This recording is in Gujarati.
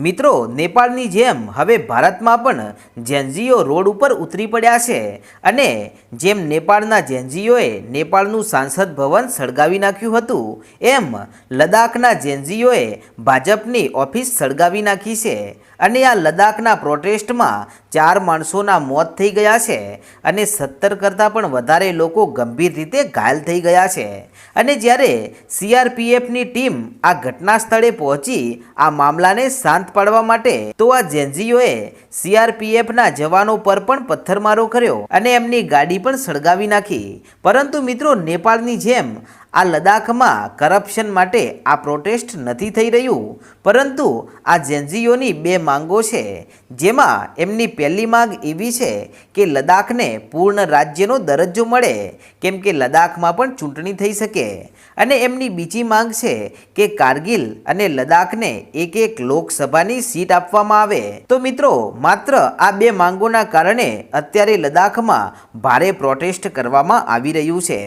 મિત્રો, નેપાળની જેમ હવે ભારતમાં પણ જેનઝીઓ રોડ ઉપર ઉતરી પડ્યા છે અને જેમ નેપાળના જેનઝીઓએ નેપાળનું સાંસદ ભવન સળગાવી નાખ્યું હતું, એમ લદ્દાખના જેનઝીઓએ ભાજપની ઓફિસ સળગાવી નાખી છે અને આ લદ્દાખના પ્રોટેસ્ટમાં 4 માણસોના મોત થઈ ગયા છે અને 17 કરતાં પણ વધારે લોકો ગંભીર રીતે ઘાયલ થઈ ગયા છે. અને જ્યારે સીઆરપીએફની ટીમ આ ઘટના સ્થળે પહોંચી આ મામલાને શાંત પાડવા માટે, તો આ જેનઝીઓએ સીઆરપીએફના જવાનો પર પણ પથ્થરમારો કર્યો અને એમની ગાડી પણ સળગાવી નાખી. પરંતુ મિત્રો, નેપાળની જેમ આ લદ્દાખમાં કરપ્શન માટે આ પ્રોટેસ્ટ નથી થઈ રહ્યું, પરંતુ આ જેનઝીઓની 2 માંગો છે, જેમાં એમની પહેલી માંગ એવી છે કે લદ્દાખને પૂર્ણ રાજ્યનો દરજ્જો મળે, કેમ કે લદ્દાખમાં પણ ચૂંટણી થઈ શકે. અને એમની બીજી માંગ છે કે કારગિલ અને લદ્દાખને એક લોકસભાની સીટ આપવામાં આવે. તો મિત્રો, માત્ર આ 2 માંગોના કારણે અત્યારે લદ્દાખમાં ભારે પ્રોટેસ્ટ કરવામાં આવી રહ્યું છે.